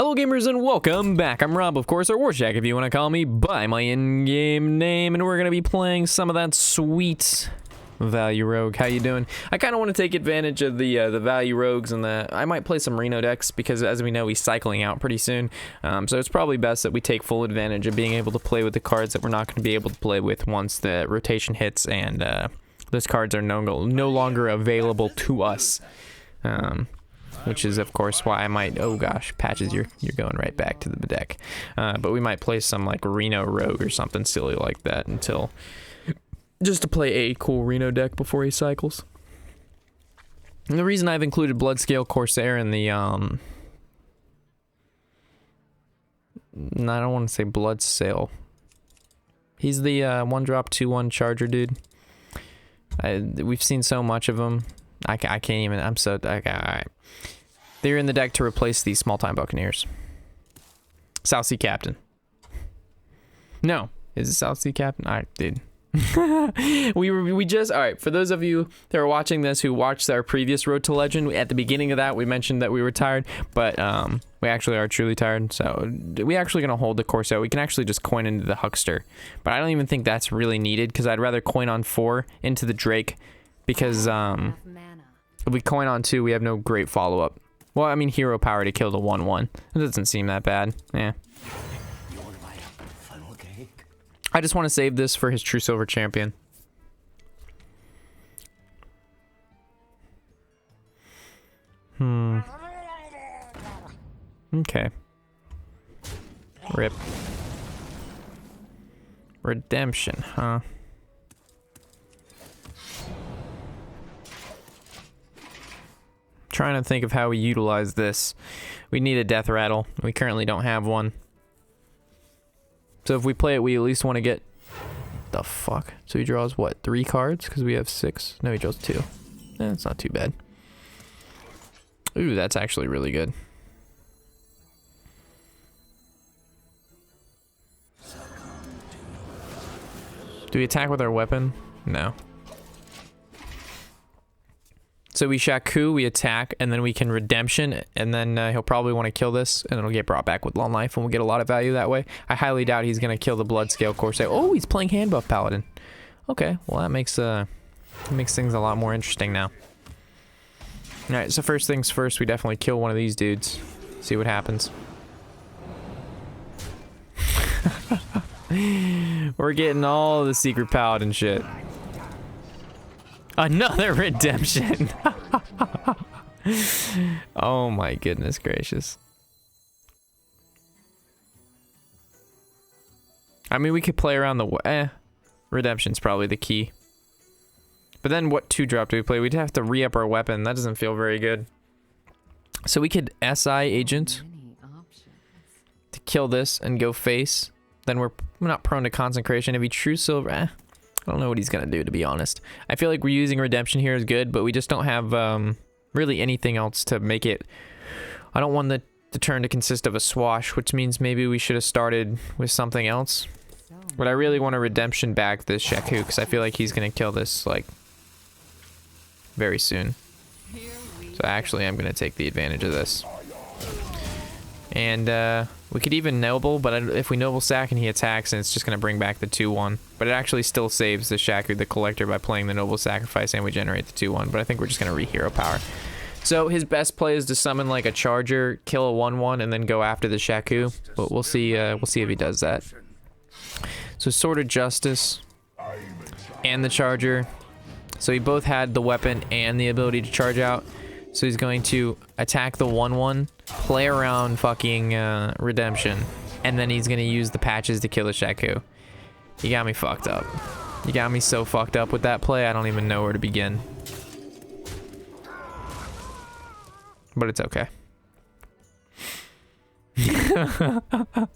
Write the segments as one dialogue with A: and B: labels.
A: Hello gamers and welcome back. I'm Rob, of course, or Warshack if you want to call me by my in-game name, and we're going to be playing some of that sweet value rogue. How you doing? I kind of want to take advantage of the value rogues, and I might play some Reno decks because as we know he's cycling out pretty soon. So it's probably best that we take full advantage of being able to play with the cards that we're not going to be able to play with once the rotation hits and those cards are no longer available to us. Which is of course why I might, oh gosh, Patches, you're going right back to the deck. But we might play some like Reno Rogue or something silly like that until, just to play a cool Reno deck before he cycles. And the reason I've included Bloodscale Corsair in the, I don't want to say Bloodsale. He's the 1-drop 2/1 charger dude. We've seen so much of him. I can't even, I'm so, okay, alright. They're in the deck to replace the small-time Buccaneers. South Sea Captain. No. Is it South Sea Captain? Alright, dude. we just, alright, for those of you that are watching this who watched our previous Road to Legend, at the beginning of that we mentioned that we were tired, but we actually are truly tired, so we're actually going to hold the Corsair. We can actually just coin into the Huckster, but I don't even think that's really needed, because I'd rather coin on 4 into the Drake, because if we coin on 2, we have no great follow-up. Well, I mean, hero power to kill the 1/1. It doesn't seem that bad. Yeah. I just want to save this for his True Silver Champion. Okay. Rip. Redemption, huh? Trying to think of how we utilize this. We need a death rattle. We currently don't have one. So if we play it, we at least want to get the fuck. So he draws what, 3 cards? Because we have 6. No, he draws 2. It's not too bad. Ooh, that's actually really good. Do we attack with our weapon? No. So we Shaku, we attack, and then we can redemption, and then he'll probably want to kill this, and it'll get brought back with long life, and we'll get a lot of value that way. I highly doubt he's going to kill the Bloodscale Corsair. Oh, he's playing hand buff Paladin. Okay, well that makes things a lot more interesting now. Alright, so first things first, we definitely kill one of these dudes. See what happens. We're getting all the secret Paladin shit. Another redemption. Oh my goodness gracious. I mean, we could play around the redemption's probably the key. But then what 2-drop do we play? We'd have to re-up our weapon. That doesn't feel very good. So we could SI agent to kill this and go face. Then we're not prone to consecration. If he true silver, I don't know what he's gonna do, to be honest. I feel like we're using redemption here is good, but we just don't have really anything else to make it. I don't want the turn to consist of a swash, which means maybe we should have started with something else. But I really want to redemption back this Shaku, because I feel like he's gonna kill this like very soon. So actually I'm gonna take the advantage of this. And we could even noble, but if we noble sack and he attacks, and it's just going to bring back the 2/1. But it actually still saves the Shaku, the collector, by playing the noble sacrifice, and we generate the 2/1. But I think we're just going to re-hero power. So his best play is to summon like a charger, kill a 1/1, and then go after the Shaku. But we'll see if he does that. So Sword of Justice and the charger. So he both had the weapon and the ability to charge out. So he's going to attack the 1/1, play around fucking redemption, and then he's going to use the patches to kill the Shaku. You got me fucked up. You got me so fucked up with that play, I don't even know where to begin. But it's okay.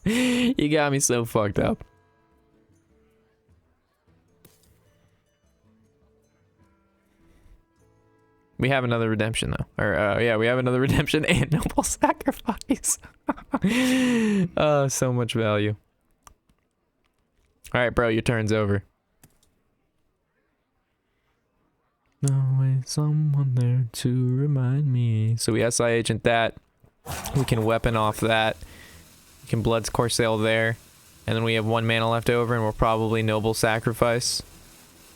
A: You got me so fucked up. We have another redemption though. Or yeah, we have another redemption and noble sacrifice. Oh, so much value. All right, bro, your turn's over. Always someone there to remind me. So we SI agent that. We can weapon off that. We can Blood's Corsair there. And then we have 1 mana left over, and we'll probably Noble Sacrifice.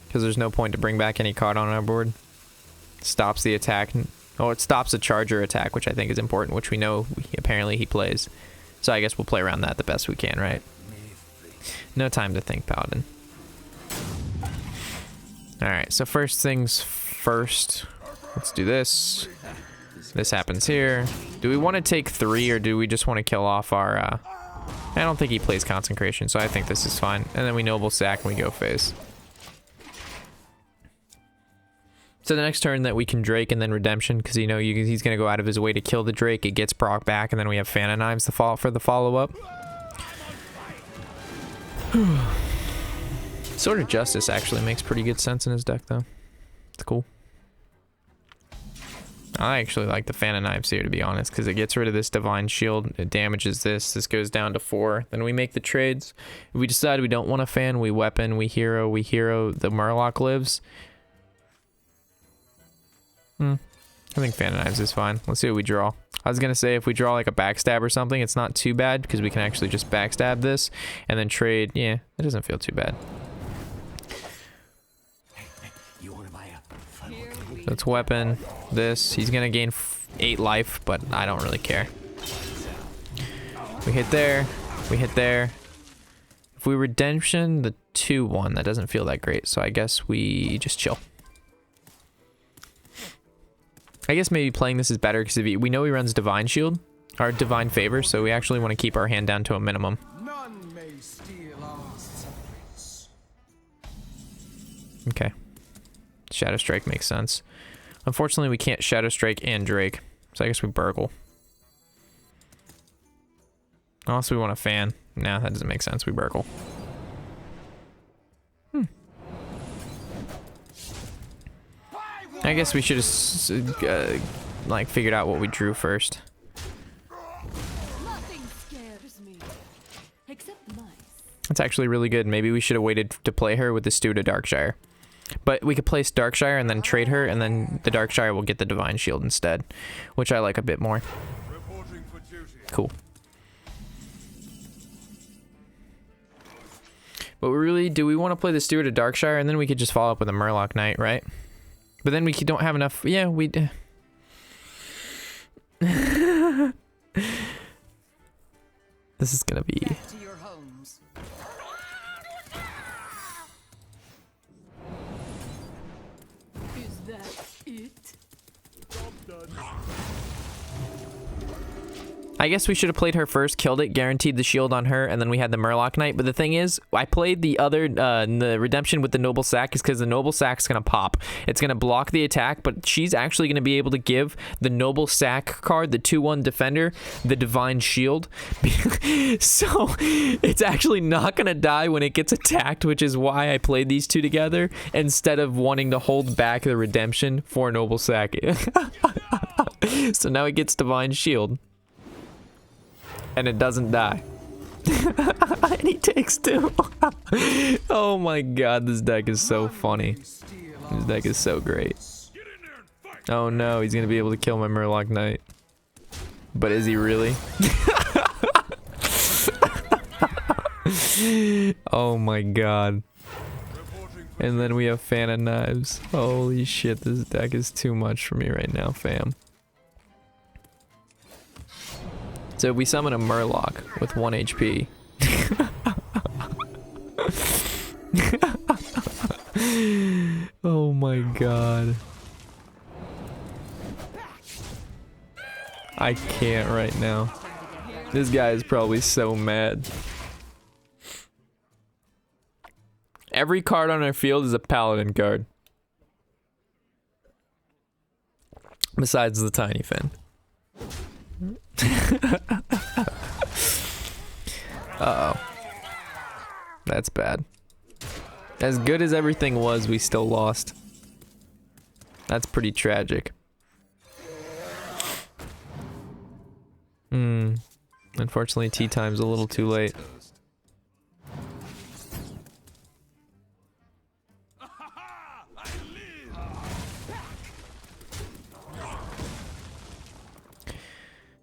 A: Because there's no point to bring back any card on our board. Stops the attack. Oh, it stops a charger attack, which I think is important, which we know apparently he plays. So I guess we'll play around that the best we can, right? No time to think, Paladin. Alright, so first things first. Let's do this. This happens here. Do we want to take 3, or do we just want to kill off our... I don't think he plays Consecration, so I think this is fine. And then we Noble Sack and we go face. So the next turn that we can Drake and then Redemption, because you know he's going to go out of his way to kill the Drake. It gets proc back, and then we have Fan of Knives for the follow-up. Sword of Justice actually makes pretty good sense in his deck, though. It's cool. I actually like the Fan of Knives here, to be honest, because it gets rid of this Divine Shield. It damages this. This goes down to 4. Then we make the trades. If we decide we don't want a Fan, we weapon, we hero, the Murloc lives. I think Fan of Knives is fine. Let's see what we draw. I was going to say if we draw like a backstab or something, it's not too bad because we can actually just backstab this and then trade. Yeah, it doesn't feel too bad. Let's weapon this. He's going to gain 8 life, but I don't really care. We hit there. We hit there. If we Redemption the 2/1, that doesn't feel that great. So I guess we just chill. I guess maybe playing this is better because we know he runs Divine Shield, or Divine Favor, so we actually want to keep our hand down to a minimum.
B: None may steal our secrets.
A: Okay. Shadow Strike makes sense. Unfortunately, we can't Shadow Strike and Drake, so I guess we Burgle. Unless we want a Fan. Nah, that doesn't make sense. We Burgle. I guess we should have like figured out what we drew first.
C: Nothing scares me, except mice.
A: That's actually really good. Maybe we should have waited to play her with the Steward of Darkshire. But we could place Darkshire and then trade her, and then the Darkshire will get the Divine Shield instead, which I like a bit more. Cool. But really, do we want to play the Steward of Darkshire, and then we could just follow up with a Murloc Knight, right? But then we don't have enough. Yeah, we. This is gonna be.
C: Back to your homes. Is that it?
A: I guess we should have played her first, killed it, guaranteed the shield on her, and then we had the Murloc Knight. But the thing is, I played the other, the Redemption with the Noble Sack is because the Noble Sack's going to pop. It's going to block the attack, but she's actually going to be able to give the Noble Sack card, the 2/1 Defender, the Divine Shield. So it's actually not going to die when it gets attacked, which is why I played these two together instead of wanting to hold back the Redemption for Noble Sack. So now it gets Divine Shield. And it doesn't die. And he takes 2. Oh my god, this deck is so funny. This deck is so great. Oh no, he's gonna be able to kill my Murloc Knight. But is he really? Oh my god. And then we have Fan of Knives. Holy shit, this deck is too much for me right now, fam. So we summon a Murloc with 1 HP. Oh my god. I can't right now. This guy is probably so mad. Every card on our field is a Paladin card. Besides the Tiny Fin. Uh-oh. That's bad. As good as everything was, we still lost. That's pretty tragic. Unfortunately, tea time's a little too late.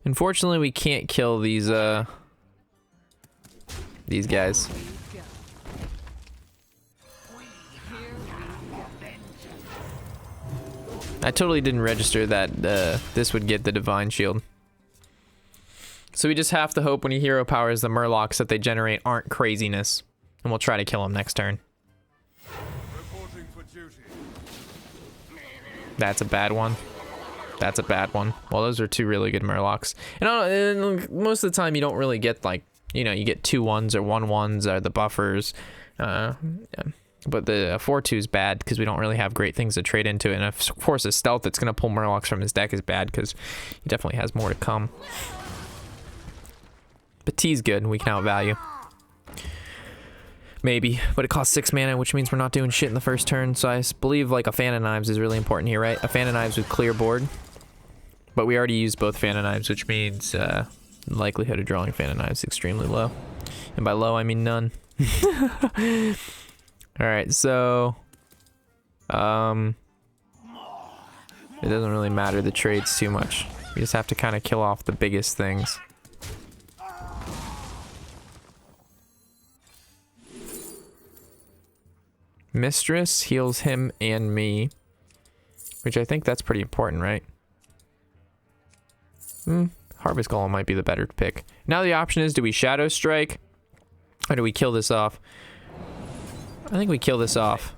A: Unfortunately, we can't kill these guys. I totally didn't register that this would get the Divine Shield. So we just have to hope when he hero powers the Murlocs that they generate aren't craziness. And we'll try to kill him next turn.
B: Reporting for duty.
A: That's a bad one. That's a bad one. Well, those are two really good Murlocs. And most of the time you don't really get like, you know, you get 2-1s or 1-1s or the buffers. Yeah. But the 4-2 is bad because we don't really have great things to trade into it. And of course, a stealth that's going to pull Murlocs from his deck is bad because he definitely has more to come. But T's good and we can outvalue. Maybe, but it costs 6 mana, which means we're not doing shit in the first turn. So I believe like a Fan of Knives is really important here, right? A Fan of Knives with clear board. But we already used both Fan of Knives, which means likelihood of drawing Fan of Knives is extremely low. And by low, I mean none. Alright, so... it doesn't really matter the trades too much. We just have to kind of kill off the biggest things. Mistress heals him and me. Which I think that's pretty important, right? Harvest Golem might be the better pick. Now the option is, do we Shadow Strike? Or do we kill this off? I think we kill this off.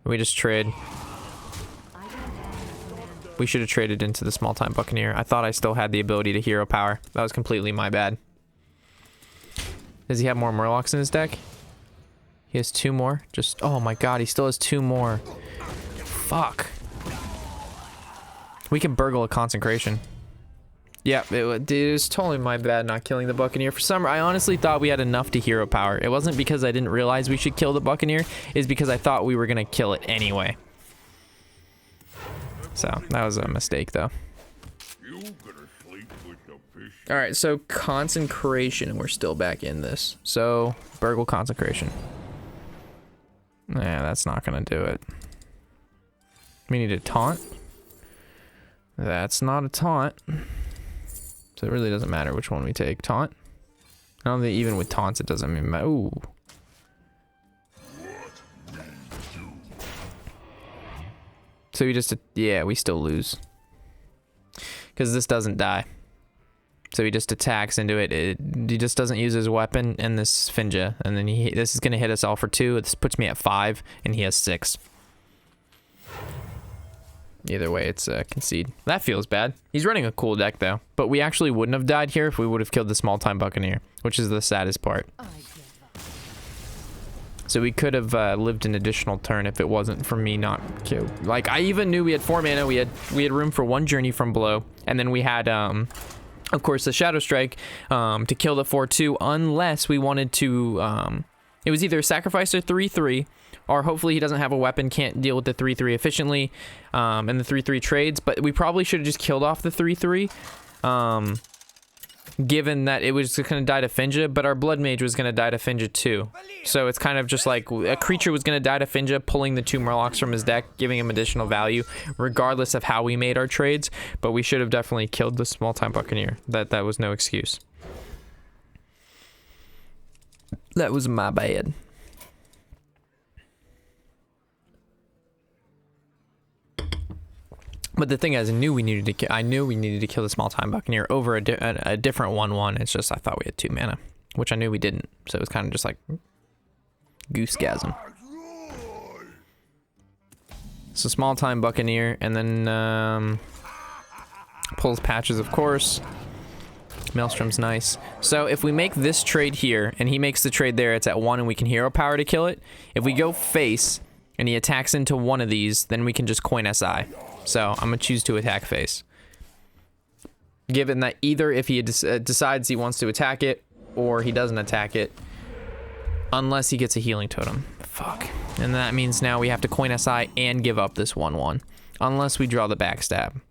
A: We just trade. We should have traded into the Small Time Buccaneer. I thought I still had the ability to hero power. That was completely my bad. Does he have more Murlocs in his deck? He has 2 more. Just, oh my god, he still has 2 more. Fuck. We can burgle a Consecration. Yeah, it was totally my bad not killing the Buccaneer. For some, I honestly thought we had enough to hero power. It wasn't because I didn't realize we should kill the Buccaneer. It's because I thought we were going to kill it anyway. So, that was a mistake, though. Alright, so Consecration, and we're still back in this. So, burgle Consecration. Nah, that's not going to do it. We need a taunt. That's not a taunt. So it really doesn't matter which one we take. Taunt? I don't think even with taunts it doesn't even matter. Ooh. So we just, yeah, we still lose. Because this doesn't die. So he just attacks into it. He just doesn't use his weapon and this Finja. And then this is going to hit us all for 2. This puts me at 5 and he has 6. Either way, it's a concede. That feels bad. He's running a cool deck, though. But we actually wouldn't have died here if we would have killed the Small Time Buccaneer, which is the saddest part. So we could have lived an additional turn if it wasn't for me not kill. Like, I even knew we had 4 mana. We had room for 1 Journey from Below. And then we had, of course, the Shadow Strike to kill the 4-2, unless we wanted to... it was either sacrifice a 3-3, or hopefully he doesn't have a weapon, can't deal with the 3-3 efficiently, and the 3-3 trades. But we probably should have just killed off the 3-3, given that it was going to die to Finja, but our Blood Mage was going to die to Finja too. So it's kind of just like a creature was going to die to Finja, pulling the 2 Murlocs from his deck, giving him additional value, regardless of how we made our trades. But we should have definitely killed the Small Time Buccaneer. That was no excuse. That was my bad. But the thing is, I knew we needed to kill the Small Time Buccaneer over a different 1/1. It's just I thought we had 2 mana, which I knew we didn't. So it was kind of just like goosegasm. So Small Time Buccaneer, and then pulls Patches, of course. Maelstrom's nice. So if we make this trade here, and he makes the trade there, it's at 1, and we can hero power to kill it. If we go face, and he attacks into one of these, then we can just coin SI. So I'm going to choose to attack face. Given that either if he decides he wants to attack it, or he doesn't attack it, unless he gets a healing totem. Fuck. And that means now we have to coin SI and give up this 1/1. Unless we draw the backstab.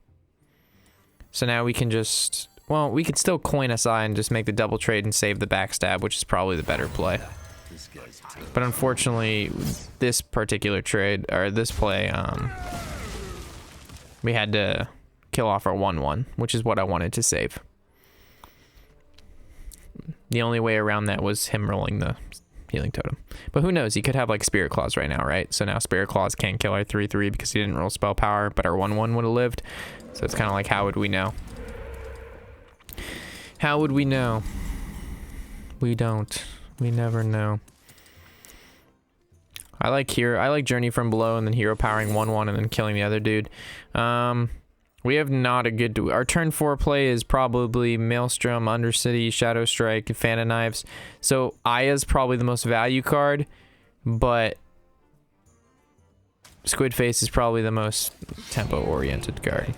A: So now we can just... Well, we could still coin SI and just make the double trade and save the backstab, which is probably the better play. But unfortunately, this particular trade, or this play, we had to kill off our 1/1, which is what I wanted to save. The only way around that was him rolling the healing totem. But who knows? He could have like Spirit Claws right now, right? So now Spirit Claws can't kill our 3/3 because he didn't roll spell power, but our 1/1 would have lived. So it's kind of like, how would we know? How would we know? We don't. We never know. I like Journey from Below and then hero powering 1/1 and then killing the other dude. We have not a good... Our turn 4 play is probably Maelstrom, Undercity, Shadow Strike, Fan of Knives. So Aya's probably the most value card, but Squid Face is probably the most tempo-oriented card.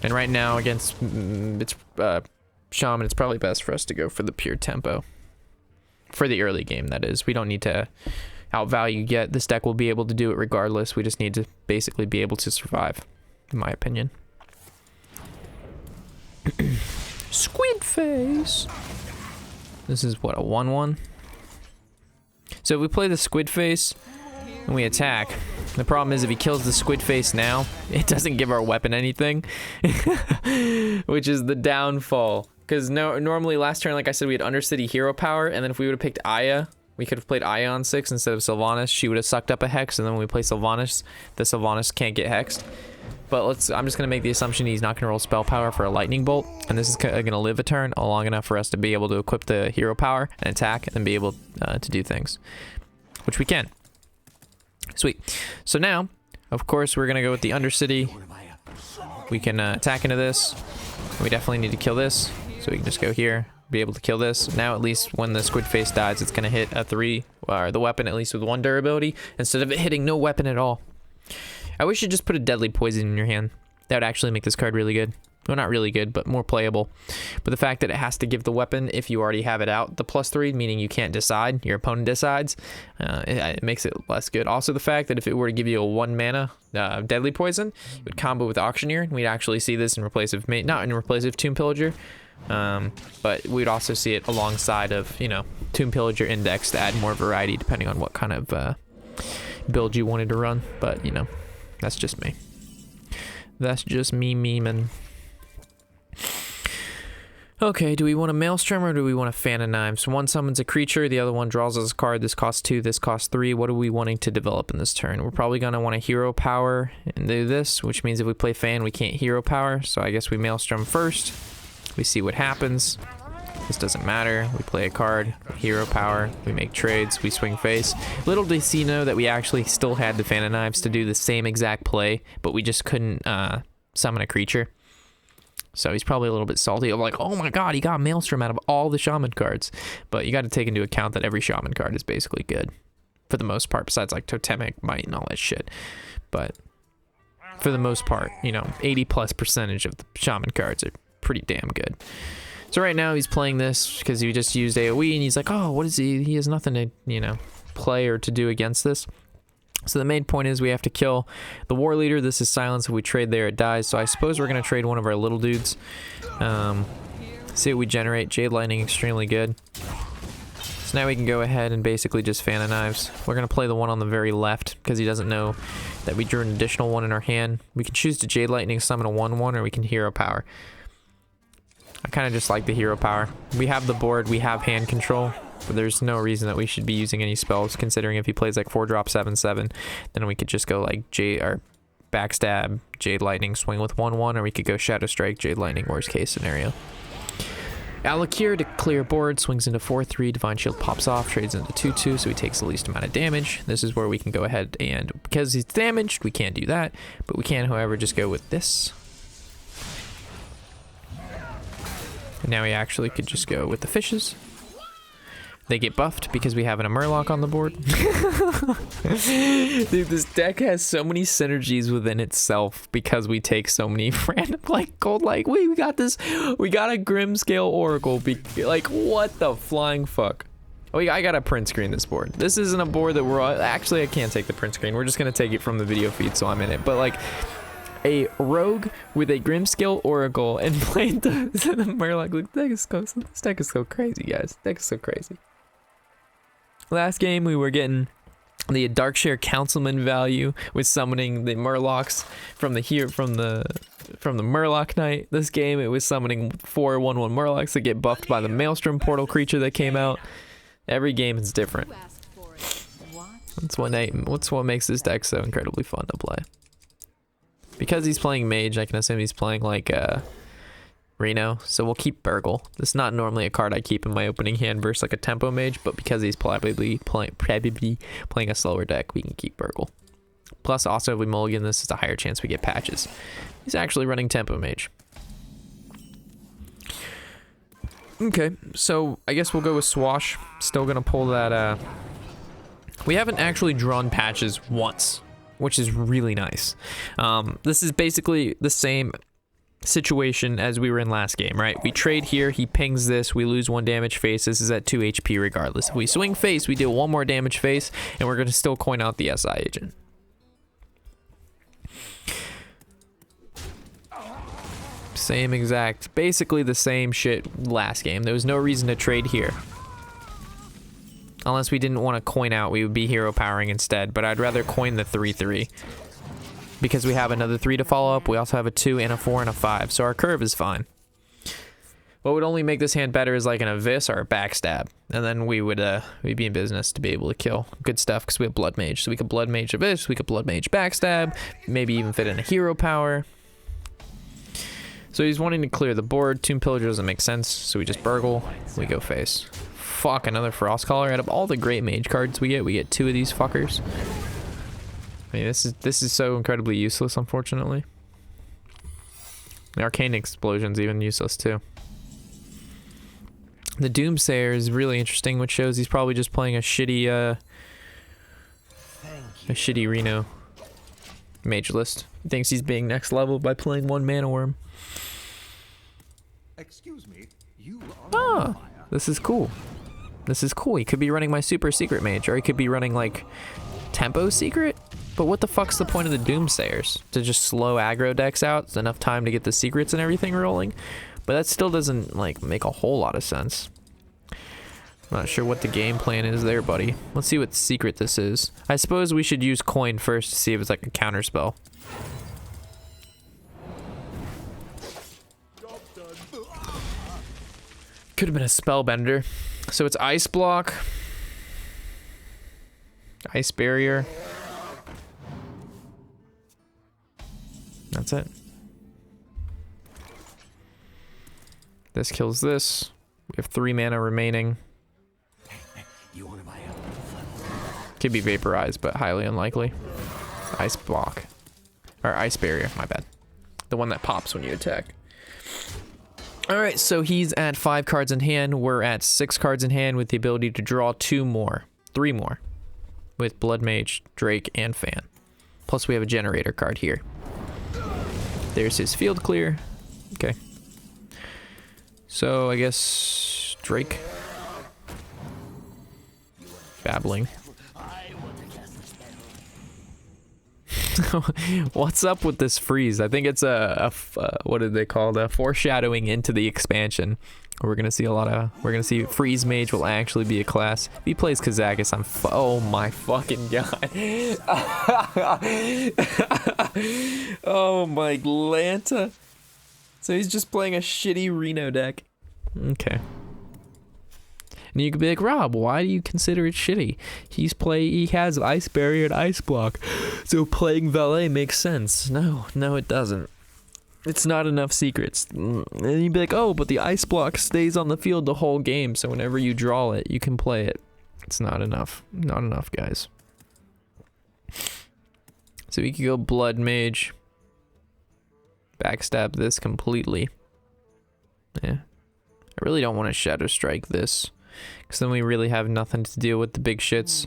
A: And right now against Shaman, it's probably best for us to go for the pure tempo. For the early game, that is. We don't need to outvalue yet. This deck will be able to do it regardless. We just need to basically be able to survive, in my opinion. Squid Face. This is what, a 1/1? So if we play the Squid Face and we attack, the problem is if he kills the Squid Face now, it doesn't give our weapon anything, which is the downfall. Because normally last turn, like I said, we had Undercity hero power, and then if we would have picked Aya, we could have played Aya on 6 instead of Sylvanas. She would have sucked up a Hex, and then when we play Sylvanas, the Sylvanas can't get Hexed. But I'm just going to make the assumption he's not going to roll spell power for a Lightning Bolt, and this is going to live a turn long enough for us to be able to equip the hero power and attack and be able to do things, which we can. Sweet. So now, of course, we're going to go with the Undercity. We can attack into this. We definitely need to kill this, so we can just go here, be able to kill this. Now at least when the Squid Face dies, it's going to hit a 3, or the weapon at least with 1 durability, instead of it hitting no weapon at all. I wish you just put a Deadly Poison in your hand. That would actually make this card really good. Well, not really good, but more playable. But the fact that it has to give the weapon if you already have it out, the +3, meaning you can't decide, your opponent decides, it makes it less good. Also the fact that if it were to give you a 1 mana Deadly Poison, it would combo with Auctioneer, and we'd actually see this in replace of, not in replace of Tomb Pillager, but we'd also see it alongside of, you know, Tomb Pillager Index to add more variety depending on what kind of build you wanted to run. But, you know, that's just me. That's just me memeing. Okay, do we want a Maelstrom or do we want a Fan of Knives? One summons a creature, the other one draws us a card. This costs 2, this costs 3. What are we wanting to develop in this turn? We're probably going to want a hero power and do this, which means if we play Fan, we can't hero power. So I guess we Maelstrom first. We see what happens. This doesn't matter. We play a card, hero power, we make trades, we swing face. Little does he know that we actually still had the Fan of Knives to do the same exact play, but we just couldn't summon a creature. So he's probably a little bit salty. I'm like, oh my god, he got Maelstrom out of all the Shaman cards. But you got to take into account that every Shaman card is basically good. For the most part, besides like Totemic, Might, and all that shit. But for the most part, you know, 80+% of the Shaman cards are pretty damn good. So right now he's playing this because he just used AoE and he's like, oh, what is he? He has nothing to, you know, play or to do against this. So the main point is we have to kill the War Leader. This is silence. If we trade there, it dies. So I suppose we're going to trade one of our little dudes. See what we generate. Jade Lightning, extremely good. So now we can go ahead and basically just Fan of Knives. We're going to play the one on the very left because he doesn't know that we drew an additional one in our hand. We can choose to Jade Lightning, summon a 1/1, or we can hero power. I kind of just like the hero power. We have the board, we have hand control, but there's no reason that we should be using any spells, considering if he plays like 4-drop 7/7, then we could just go like Backstab, Jade Lightning, swing with 1/1, or we could go Shadow Strike, Jade Lightning, worst case scenario. Alakir to clear board, swings into 4/3, Divine Shield pops off, trades into 2/2, so he takes the least amount of damage. This is where we can go ahead and, because he's damaged, we can't do that, but we can, however, just go with this. And now we actually could just go with the fishes. They get buffed because we have an Murloc on the board. Dude, this deck has so many synergies within itself because we take so many random, like, gold, like, we got this, we got a Grimscale Oracle, like, what the flying fuck? Oh, I gotta print screen this board. This isn't a board that we're, actually, I can't take the print screen. We're just gonna take it from the video feed, so I'm in it. But, like, a rogue with a Grimscale Oracle and played the Murloc. Look, this deck is so crazy, guys. This deck is so crazy. Last game, we were getting the Darkshare Councilman value with summoning the Murlocs from the Murloc Knight. This game, it was summoning 4/1/1 Murlocs that get buffed by the Maelstrom Portal creature that came out. Every game is different.
C: You asked for it.
A: That's what makes this deck so incredibly fun to play. Because he's playing Mage, I can assume he's playing like Reno, so we'll keep Burgle. This is not normally a card I keep in my opening hand versus like a Tempo Mage, but because he's probably playing a slower deck, we can keep Burgle. Plus, also, if we mulligan this, it's a higher chance we get patches. He's actually running Tempo Mage. Okay, so I guess we'll go with Swash. Still gonna pull that, we haven't actually drawn patches once, which is really nice. This is basically the same situation as we were in last game, right? We trade here, he pings this, we lose 1 damage face. This is at 2 HP regardless. If we swing face, we deal 1 more damage face, and we're gonna still coin out the SI agent. Same exact, basically the same shit last game. There was no reason to trade here. Unless we didn't want to coin out, we would be hero powering instead, but I'd rather coin the 3/3. Because we have another 3 to follow up, we also have a 2 and a 4 and a 5, so our curve is fine. What would only make this hand better is like an Abyss or a Backstab, and then we'd be in business to be able to kill good stuff because we have Blood Mage. So we could Blood Mage Abyss, we could Blood Mage Backstab, maybe even fit in a hero power. So he's wanting to clear the board. Tomb Pillager doesn't make sense, so we just Burgle, we go face. Fuck, another Frostcaller. Out of all the great mage cards we get 2 of these fuckers. I mean, this is so incredibly useless, unfortunately. The Arcane Explosion's even useless too. The Doomsayer is really interesting, which shows he's probably just playing a shitty Reno mage list. He thinks he's being next level by playing 1 Mana Worm.
B: Excuse me, you are on fire.
A: This is cool. This is cool. He could be running my super secret mage, or he could be running like Tempo Secret. But what the fuck's the point of the Doomsayers? To just slow aggro decks out? It's enough time to get the secrets and everything rolling. But that still doesn't like make a whole lot of sense. I'm not sure what the game plan is there, buddy. Let's see what secret this is. I suppose we should use coin first to see if it's like a counter spell. Could have been a spellbender. So it's Ice Block, Ice Barrier. That's it. This kills this. We have 3 mana remaining. Could be vaporized, but highly unlikely. Ice Block. Or Ice Barrier, my bad. The one that pops when you attack. Alright, so he's at 5 cards in hand. We're at 6 cards in hand with the ability to draw 3 more. With Blood Mage, Drake, and Fan. Plus we have a generator card here. There's his field clear. Okay. So I guess Drake. Babbling. What's up with this freeze? I think it's what did they call it? A foreshadowing into the expansion. We're gonna see Freeze Mage will actually be a class. If he plays Kazakus, oh my fucking god. Oh my Lanta. So he's just playing a shitty Reno deck. Okay. And you could be like, Rob, why do you consider it shitty? He has Ice Barrier and Ice Block, so playing Valet makes sense. No, it doesn't. It's not enough secrets. And you'd be like, oh, but the Ice Block stays on the field the whole game, so whenever you draw it, you can play it. It's not enough. Not enough, guys. So we could go Blood Mage. Backstab this completely. Yeah. I really don't want to Shadow Strike this, because then we really have nothing to deal with the big shits.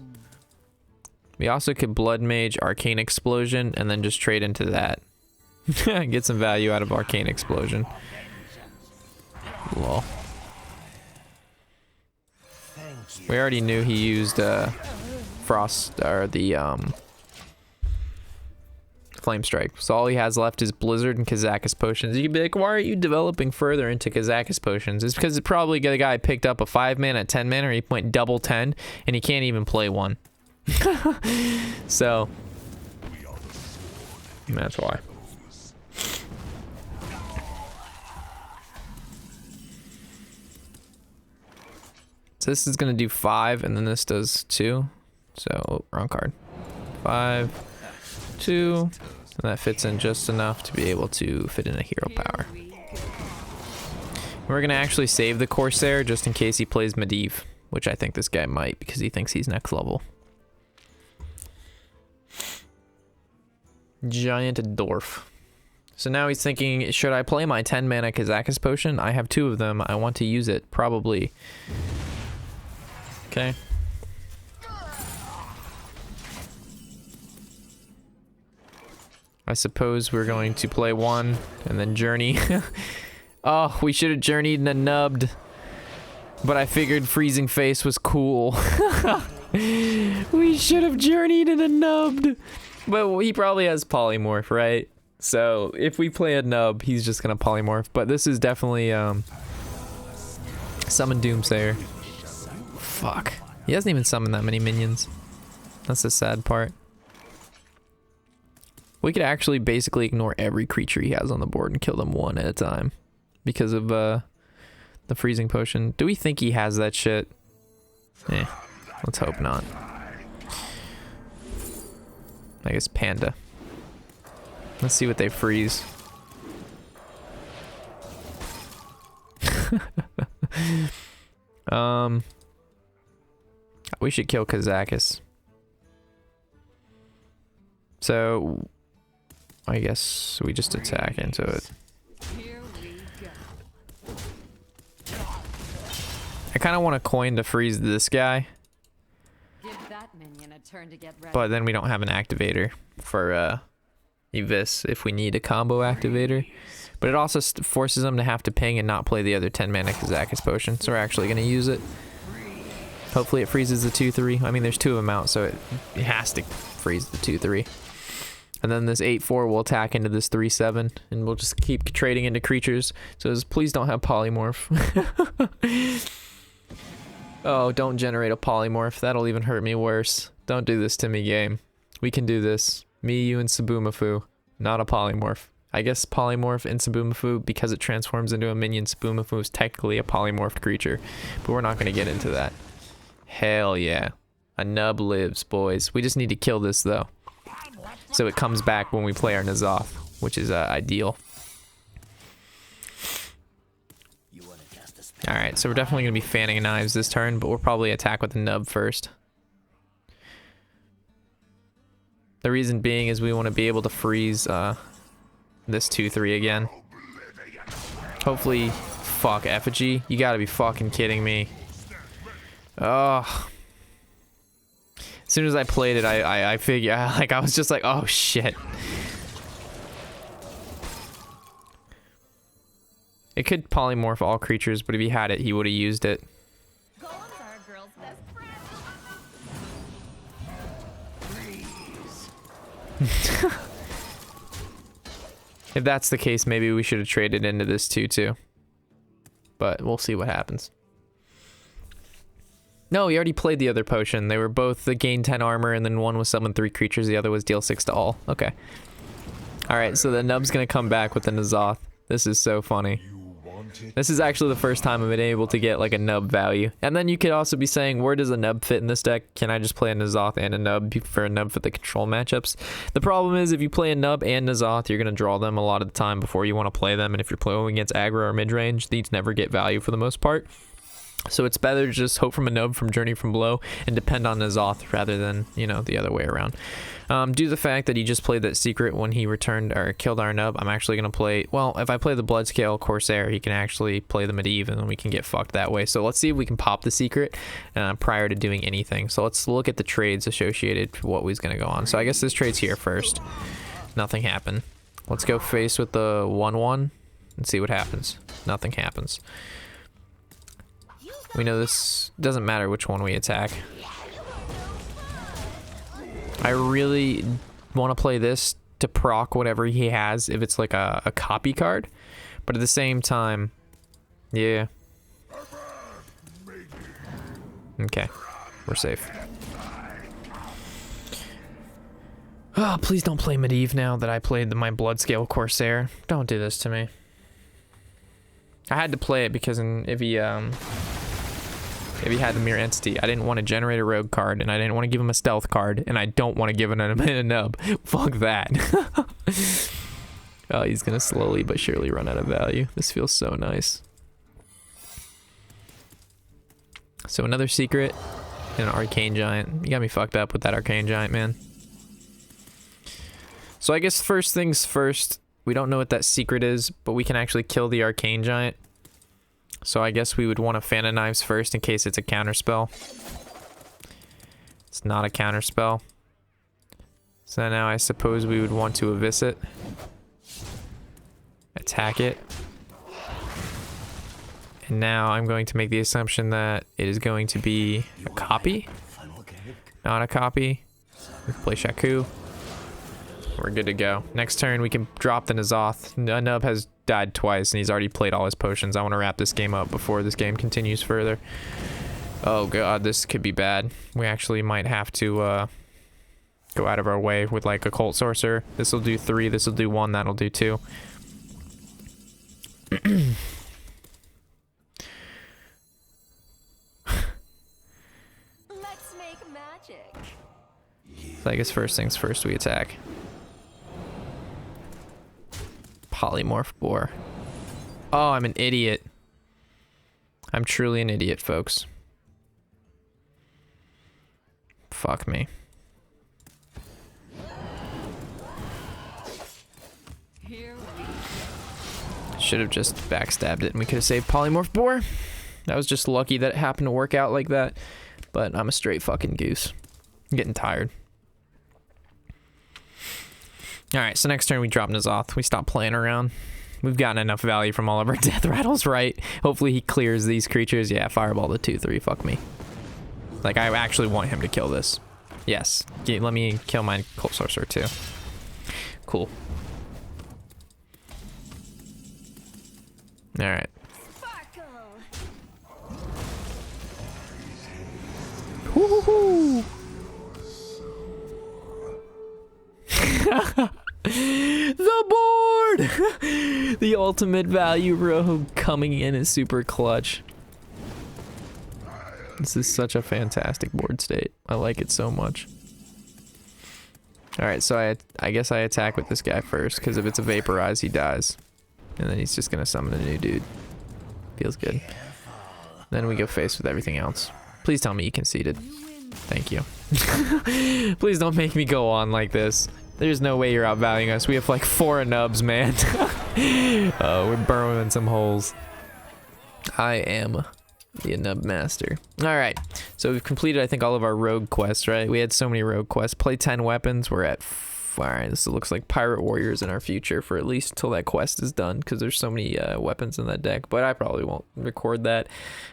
A: We also could Blood Mage, Arcane Explosion, and then just trade into that. Get some value out of Arcane Explosion. Lol. We already knew he used Frost, or the Flame Strike. So all he has left is Blizzard and Kazakus Potions. You could be like, why aren't you developing further into Kazakus Potions? It's because probably the guy picked up a 5 mana, 10 mana, or he went double 10, and he can't even play one. So that's why. So this is gonna do 5, and then this does 2. So oh, wrong card. 5, 2, and that fits in just enough to be able to fit in a hero power. We're gonna actually save the Corsair just in case he plays Medivh, which I think this guy might because he thinks he's next level. Giant Dwarf. So now he's thinking, should I play my 10 mana Kazakus potion? I have 2 of them. I want to use it. Probably. Okay. I suppose we're going to play 1 and then journey. Oh, we should have journeyed and then nubbed. But I figured freezing face was cool. We should have journeyed and then nubbed. But he probably has polymorph, right? So if we play a nub, he's just gonna polymorph. But this is definitely summon Doomsayer. Fuck. He hasn't even summoned that many minions. That's the sad part. We could actually basically ignore every creature he has on the board and kill them one at a time. Because of the freezing potion. Do we think he has that shit? Eh, let's hope not. I guess Panda. Let's see what they freeze. We should kill Kazakus. So I guess we just attack into it. I kind of want a coin to freeze this guy.
C: Give that minion a turn to get ready.
A: But then we don't have an activator for Evis if we need a combo activator. But it also forces them to have to ping and not play the other 10 mana Kazakus potion. So we're actually going to use it. Hopefully it freezes the 2-3. I mean, there's 2 of them out, so it has to freeze the 2-3. And then this 8-4 will attack into this 3-7, and we'll just keep trading into creatures. So please don't have polymorph. Oh, don't generate a polymorph. That'll even hurt me worse. Don't do this to me, game. We can do this. Me, you, and Sabumafu. Not a polymorph. I guess polymorph in Sabumafu, because it transforms into a minion, Sabumafu is technically a polymorphed creature. But we're not going to get into that. Hell yeah. A nub lives, boys. We just need to kill this, though. So it comes back when we play our N'Zoth, which is ideal. Alright, so we're definitely going to be fanning knives this turn, but we'll probably attack with the nub first. The reason being is we want to be able to freeze this 2-3 again. Hopefully, fuck, Effigy. You gotta be fucking kidding me. Oh. As soon as I played it, I figured, like, I was just like, oh shit. It could polymorph all creatures, but if he had it, he would have used it.
C: Golems are a girl's best friend.
A: If that's the case, maybe we should have traded into this too. But we'll see what happens. No, we already played the other potion. They were both the gain 10 armor, and then one was summon 3 creatures, the other was deal 6 to all. Okay. Alright, so the nub's gonna come back with the N'Zoth. This is so funny. This is actually the first time I've been able to get like a nub value. And then you could also be saying, where does a nub fit in this deck? Can I just play a N'Zoth and a nub for a nub for the control matchups? The problem is if you play a nub and N'Zoth, you're going to draw them a lot of the time before you want to play them. And if you're playing against aggro or mid-range, these never get value for the most part. So it's better to just hope from a nub from Journey from Below and depend on N'Zoth rather than, you know, the other way around. Due to the fact that he just played that secret when he returned or killed our nub, I'm actually going to play, well, if I play the Bloodscale Corsair, he can actually play the Medivh and then we can get fucked that way. So let's see if we can pop the secret prior to doing anything. So let's look at the trades associated to what was going to go on. So I guess this trade's here first. Nothing happened. Let's go face with the 1-1 and see what happens. Nothing happens. We know this doesn't matter which one we attack. I really want to play this to proc whatever he has if it's like a copy card. But at the same time, yeah. Okay, we're safe. Oh, please don't play Medivh now that I played my Bloodscale Corsair. Don't do this to me. I had to play it because if he had the Mirror Entity, I didn't want to generate a rogue card, and I didn't want to give him a stealth card, and I don't want to give him a nub. Fuck that. Oh, he's gonna slowly but surely run out of value. This feels so nice. So another secret and an Arcane Giant. You got me fucked up with that Arcane Giant, man. So I guess first things first, we don't know what that secret is, but we can actually kill the Arcane Giant. So I guess we would want to Fan of Knives first in case it's a counterspell. It's not a counterspell. So now I suppose we would want to Evisit. Attack it. And now I'm going to make the assumption that it is going to be a copy. Not a copy. We can play Shaku. We're good to go. Next turn, we can drop the N'Zoth. Nub has died twice, and he's already played all his potions. I want to wrap this game up before this game continues further. Oh god, this could be bad. We actually might have to go out of our way with like a Cult Sorcerer. This will do 3, this will do 1, that'll do 2.
C: Let's make magic.
A: So I guess first things first, we attack. Polymorph Boar. Oh, I'm an idiot. I'm truly an idiot, folks. Fuck me.
C: Here we
A: Should have just backstabbed it and we could have saved Polymorph Boar. That was just lucky that it happened to work out like that. But I'm a straight fucking goose. I'm getting tired. Alright, so next turn we drop N'Zoth. We stop playing around. We've gotten enough value from all of our death rattles, right? Hopefully he clears these creatures. Yeah, Fireball the 2/3, fuck me. Like, I actually want him to kill this. Yes. Let me kill my Cult Sorcerer too. Cool. Alright.
C: sparkle.
A: Woo-hoo-hoo. The board! The ultimate value rogue coming in is super clutch. This is such a fantastic board state. I like it so much. Alright, so I guess I attack with this guy first, because if it's a Vaporize, he dies. And then he's just gonna summon a new dude. Feels good. Then we go face with everything else. Please tell me you conceded. Thank you. Please don't make me go on like this. There's no way you're outvaluing us. We have like 4 nubs, man. Oh, we're burrowing some holes. I am the nub master. All right, so we've completed, I think, all of our rogue quests, right? We had so many rogue quests. Play 10 weapons. We're at... All right, this looks like Pirate Warriors in our future for at least until that quest is done, because there's so many weapons in that deck, but I probably won't record that.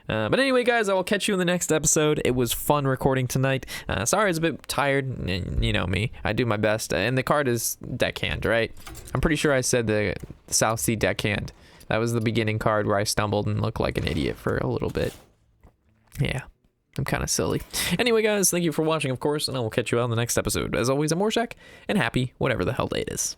A: But anyway, guys, I will catch you in the next episode. It was fun recording tonight. Sorry I was a bit tired, and you know me. I do my best, and the card is Deckhand, right? I'm pretty sure I said the South Sea Deckhand. That was the beginning card where I stumbled and looked like an idiot for a little bit. Yeah. I'm kind of silly. Anyway, guys, thank you for watching, of course, and I will catch you out in the next episode. As always, I'm Warshack, and happy whatever the hell day it is.